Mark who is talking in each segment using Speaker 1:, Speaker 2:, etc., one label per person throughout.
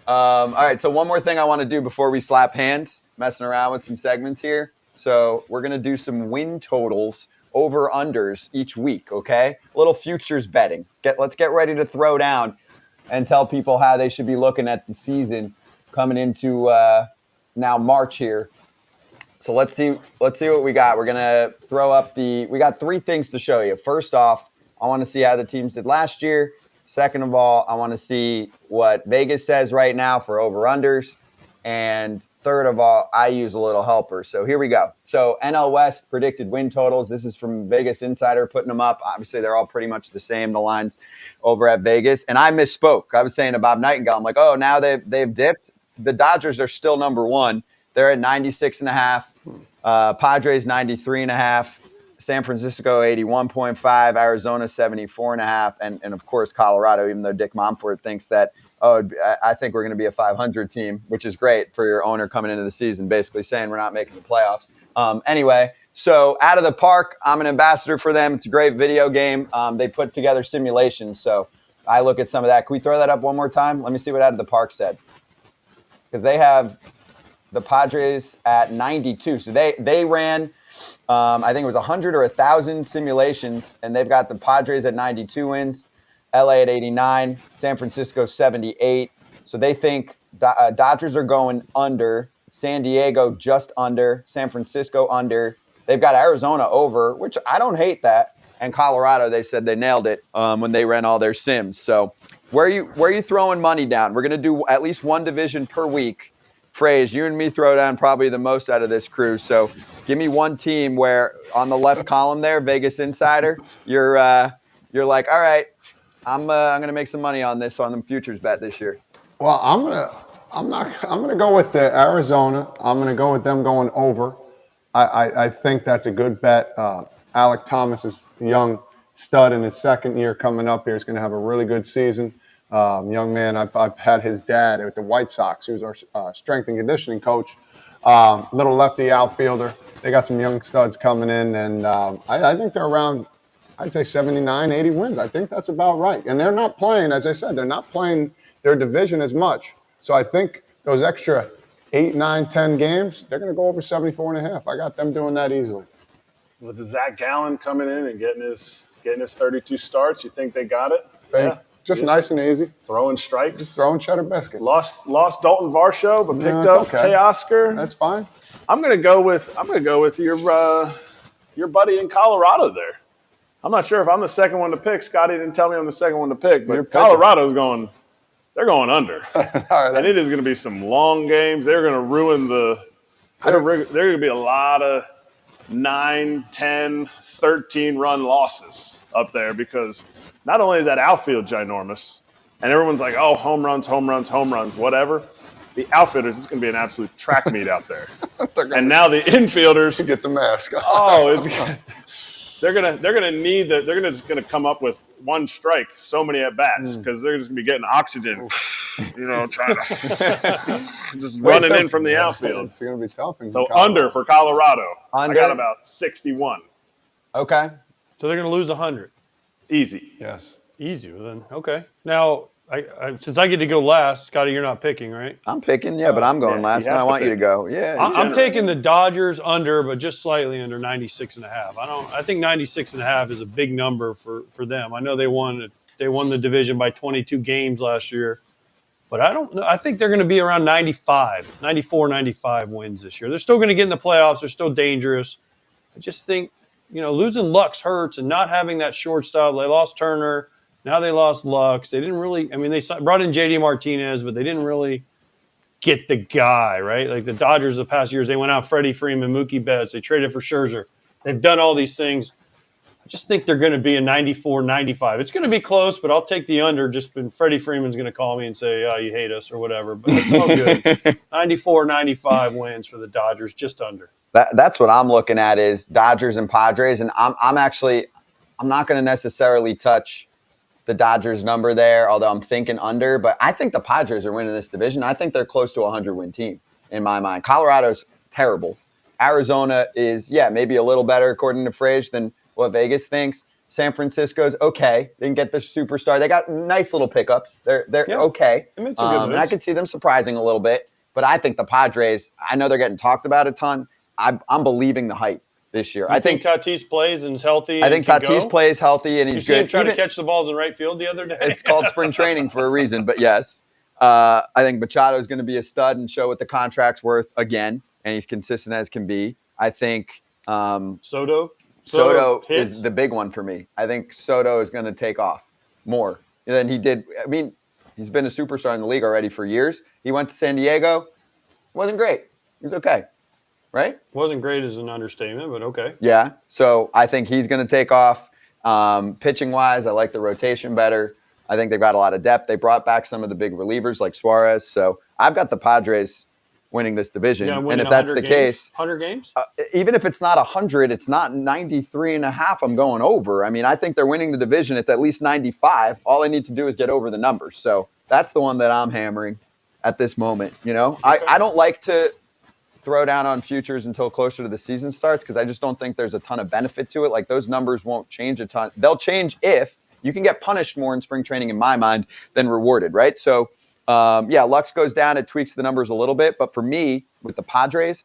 Speaker 1: All right, so one more thing I want to do before we slap hands, messing around with some segments here. So we're going to do some win totals over-unders each week, okay? A little futures betting. Let's get ready to throw down and tell people how they should be looking at the season coming into now March here. So let's see what we got. We're going to throw up we got three things to show you. First off, I want to see how the teams did last year. Second of all, I want to see what Vegas says right now for over-unders. And third of all, I use a little helper. So here we go. So NL West predicted win totals. This is from Vegas Insider putting them up. Obviously, they're all pretty much the same, the lines over at Vegas. And I misspoke. I was saying to Bob Nightingale, I'm like, oh, now they've dipped. The Dodgers are still number one. They're at 96.5. Padres 93.5. San Francisco 81.5, Arizona 74.5, and of course Colorado. Even though Dick Momford thinks that, I think we're going to be a 500 team, which is great for your owner coming into the season, basically saying we're not making the playoffs. Anyway, so Out of the Park, I'm an ambassador for them. It's a great video game. They put together simulations, so I look at some of that. Can we throw that up one more time? Let me see what Out of the Park said, because they have the Padres at 92. So they ran. I think it was 100 or 1,000 simulations, and they've got the Padres at 92 wins, LA at 89, San Francisco 78. So they think Dodgers are going under, San Diego just under, San Francisco under. They've got Arizona over, which I don't hate that, and Colorado, they said they nailed it when they ran all their sims. So where are you throwing money down? We're going to do at least one division per week. Phrase, you and me throw down probably the most out of this crew. So give me one team where on the left column there, Vegas Insider, you're like, all right, I'm gonna make some money on this on the futures bet this year.
Speaker 2: Well, I'm gonna go with the Arizona. I'm gonna go with them going over. I think that's a good bet. Alek Thomas is a young stud in his second year coming up here. He's gonna have a really good season. Young man, I've had his dad at the White Sox. He was our strength and conditioning coach. Little lefty outfielder. They got some young studs coming in, and I think they're around, I'd say 79, 80 wins. I think that's about right. And they're not playing, as I said, they're not playing their division as much. So I think those extra 8, 9, 10 games, they're going to go over 74.5. I got them doing that easily.
Speaker 3: With Zach Gallen coming in and getting his 32 starts, you think they got it?
Speaker 2: Yeah. Just nice and easy.
Speaker 3: Throwing strikes.
Speaker 2: Just throwing cheddar biscuits.
Speaker 3: Lost Dalton Varsho, but picked up Teoscar.
Speaker 2: That's fine.
Speaker 3: I'm gonna go with your buddy in Colorado there. I'm not sure if I'm the second one to pick. Scotty didn't tell me I'm the second one to pick, but Colorado's going under. Right, and it is going to be some long games. They're going to ruin there are going to be a lot of 9, 10, 13 run losses up there because not only is that outfield ginormous, and everyone's like, oh, home runs, whatever. The outfielders, it's going to be an absolute track meet out there. And now the infielders
Speaker 2: get the mask.
Speaker 3: They're just gonna come up with one strike, so many at bats because they're just gonna be getting oxygen, trying to just running in from the outfield.
Speaker 2: It's gonna be tough.
Speaker 3: So under for Colorado, I got about 61.
Speaker 1: Okay,
Speaker 4: so they're gonna lose 100.
Speaker 3: Easy.
Speaker 2: Yes.
Speaker 4: Easy. Then okay. Now, I since I get to go last, Scotty, you're not picking, right?
Speaker 1: I'm picking, but I'm going last, and I want you to go. Yeah.
Speaker 4: I'm taking the Dodgers under, but just slightly under 96.5. I think 96.5 is a big number for them. I know they won the division by 22 games last year, but I don't know. I think they're going to be around 95 wins this year. They're still going to get in the playoffs. They're still dangerous. I just think, losing Lux hurts, and not having that shortstop. They lost Turner. Now they lost Lux. They didn't really – they brought in J.D. Martinez, but they didn't really get the guy, right? Like the Dodgers the past years, they went out Freddie Freeman, Mookie Betts. They traded for Scherzer. They've done all these things. I just think they're going to be a 94, 95. It's going to be close, but I'll take the under. Just when Freddie Freeman's going to call me and say, oh, you hate us or whatever. But it's all good. 94, 95 wins for the Dodgers, just under.
Speaker 1: That's what I'm looking at is Dodgers and Padres. And I'm not going to necessarily touch the Dodgers number there, although I'm thinking under. But I think the Padres are winning this division. I think they're close to a 100-win team in my mind. Colorado's terrible. Arizona is, maybe a little better, according to Frazier, than what Vegas thinks. San Francisco's okay. They didn't get the superstar. They got nice little pickups. They're okay.
Speaker 3: They made some good
Speaker 1: And I
Speaker 3: moves.
Speaker 1: could see them surprising a little bit. But I think the Padres, I know they're getting talked about a ton. I'm believing the hype this year.
Speaker 4: I think Tatis plays and is healthy.
Speaker 1: I think Tatis plays healthy and
Speaker 4: You
Speaker 1: he's
Speaker 4: see him
Speaker 1: good.
Speaker 4: try to catch the balls in right field the other day.
Speaker 1: It's called spring training for a reason, but yes. I think Machado is going to be a stud and show what the contract's worth again, and he's consistent as can be. I think
Speaker 4: Soto
Speaker 1: is the big one for me. I think Soto is going to take off more than he did. I mean, he's been a superstar in the league already for years. He went to San Diego. Wasn't great. He was okay. Right?
Speaker 4: Wasn't great as an understatement, but okay.
Speaker 1: Yeah. So I think he's going to take off. Pitching-wise, I like the rotation better. I think they've got a lot of depth. They brought back some of the big relievers like Suarez. So I've got the Padres winning this division. And if that's the case,
Speaker 4: 100 games?
Speaker 1: Even if it's not 100, it's not 93 and a half. I'm going over. I mean, I think they're winning the division. It's at least 95. All I need to do is get over the numbers. So that's the one that I'm hammering at this moment. You know, okay. I don't like to throw down on futures until closer to the season starts because I just don't think there's a ton of benefit to it. Like those numbers won't change a ton. They'll change if you can get punished more in spring training, in my mind, than rewarded, right? So, Lux goes down. It tweaks the numbers a little bit. But for me, with the Padres,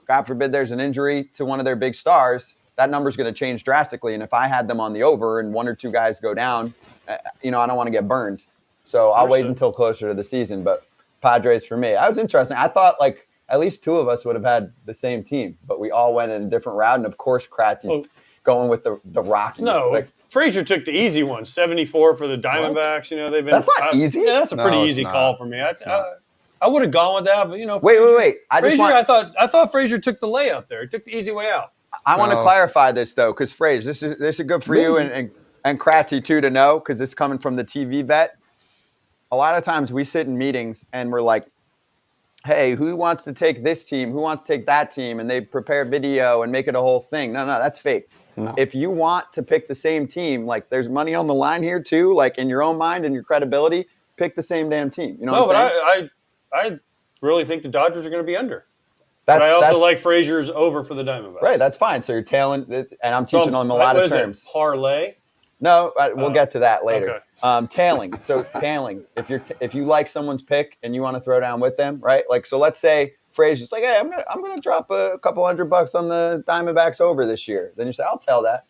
Speaker 1: God forbid there's an injury to one of their big stars, that number's going to change drastically. And if I had them on the over and one or two guys go down, I don't want to get burned. So I'll wait until closer to the season. But Padres for me. That was interesting. I thought, like, at least two of us would have had the same team, but we all went in a different route. And, of course, Kratz is going with the Rockies.
Speaker 4: No, Frazier took the easy one, 74 for the Diamondbacks. You know, they've been.
Speaker 1: That's not easy.
Speaker 4: Yeah, that's a pretty easy call for me. I would have gone with that, but
Speaker 1: Wait.
Speaker 4: I thought Frazier took the layup there. He took the easy way out.
Speaker 1: I want to clarify this though, because Frazier, this is good for you and Kratzy too to know, because this is coming from the TV vet. A lot of times we sit in meetings and we're like, hey, who wants to take this team? Who wants to take that team? And they prepare video and make it a whole thing. No, that's fake. No. If you want to pick the same team, like there's money on the line here too, like in your own mind and your credibility, pick the same damn team. You know what I'm saying?
Speaker 4: I really think the Dodgers are going to be under. But I also like Frazier's over for the Diamondbacks.
Speaker 1: Right, that's fine. So you're tailing, and I'm teaching them a lot of terms.
Speaker 4: Parlay?
Speaker 1: No, we'll get to that later.
Speaker 4: Okay.
Speaker 1: Tailing. So tailing. If you like someone's pick and you want to throw down with them, right? Like, so let's say Frazier's like, hey, I'm gonna drop a couple $100 on the Diamondbacks over this year. Then you say, I'll tell that.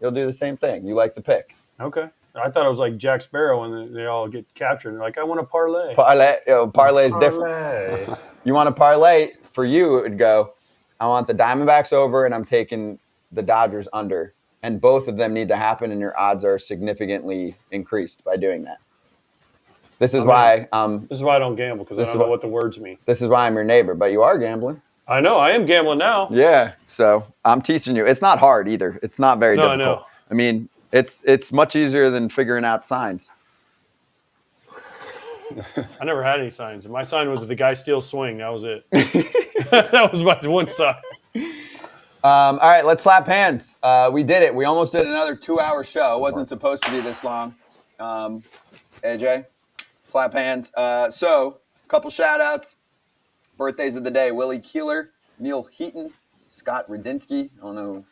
Speaker 1: You'll do the same thing. You like the pick.
Speaker 4: Okay. I thought it was like Jack Sparrow when they all get captured. And they're like, I want a parlay.
Speaker 1: Parlay is different. You want a parlay? For you, it would go, I want the Diamondbacks over and I'm taking the Dodgers under. And both of them need to happen, and your odds are significantly increased by doing that. This is why I
Speaker 4: don't gamble, because I don't know what the words mean.
Speaker 1: This is why I'm your neighbor, but you are gambling.
Speaker 4: I know. I am gambling now.
Speaker 1: Yeah, so I'm teaching you. It's not hard either. It's not very difficult.
Speaker 4: I know.
Speaker 1: I mean, it's much easier than figuring out signs.
Speaker 4: I never had any signs. My sign was the guy steals swing. That was it. That was my one sign.
Speaker 1: All right, let's slap hands. We did it. We almost did another 2-hour show. It wasn't supposed to be this long. AJ, slap hands. So, a couple shout-outs. Birthdays of the day. Willie Keeler, Neil Heaton, Scott Radinsky. I don't know.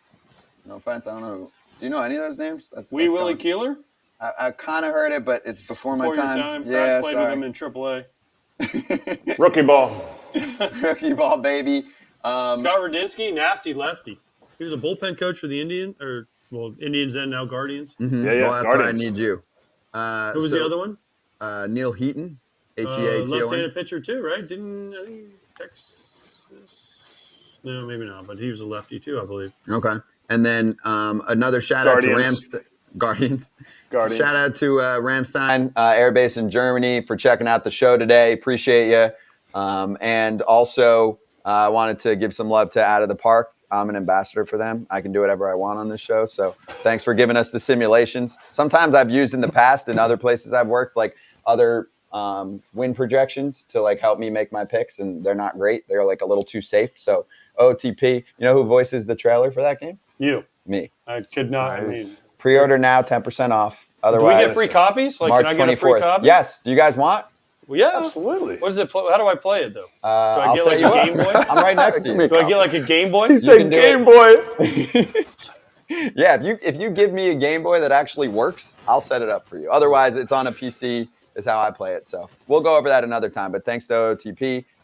Speaker 1: No offense. I don't know. Do you know any of those names?
Speaker 4: Willie Keeler?
Speaker 1: I kind of heard it, but it's before my time.
Speaker 4: Yeah, played with him in AAA.
Speaker 3: Rookie ball.
Speaker 1: Rookie ball, baby.
Speaker 4: Scott Radinsky, nasty lefty. He was a bullpen coach for the Indians then, now Guardians.
Speaker 1: Mm-hmm. Yeah, well, that's why I need you.
Speaker 4: Who was the other one?
Speaker 1: Neil Heaton, Heaton.
Speaker 4: Left-handed pitcher too, right? Didn't Texas? No, maybe not. But he was a lefty too, I believe.
Speaker 1: Okay, and then another shout out to Guardians. Shout out to Ramstein Air Base in Germany for checking out the show today. Appreciate you. And also, I wanted to give some love to Out of the Park. I'm an ambassador for them. I can do whatever I want on this show. So thanks for giving us the simulations. Sometimes I've used in the past in other places I've worked, like other win projections to like help me make my picks, and they're not great. They're like a little too safe. So OTP, you know who voices the trailer for that game?
Speaker 4: You.
Speaker 1: Me.
Speaker 4: I could not.
Speaker 1: Nice. Pre-order now, 10% off. Otherwise,
Speaker 4: do we get free copies? Like,
Speaker 1: March
Speaker 4: can I get
Speaker 1: 24th.
Speaker 4: a free copy?
Speaker 1: Yes. Do you guys want?
Speaker 4: Well, yeah,
Speaker 3: absolutely.
Speaker 4: What is it? How do I play it though? Do I
Speaker 1: I'll
Speaker 4: get
Speaker 1: set
Speaker 4: like a
Speaker 1: you
Speaker 4: Game Boy?
Speaker 1: I'm right next to you.
Speaker 4: Do I get like a Game Boy?
Speaker 3: He said Game Boy.
Speaker 1: Yeah, if you give me a Game Boy that actually works, I'll set it up for you. Otherwise, it's on a PC is how I play it. So we'll go over that another time. But thanks to OTP.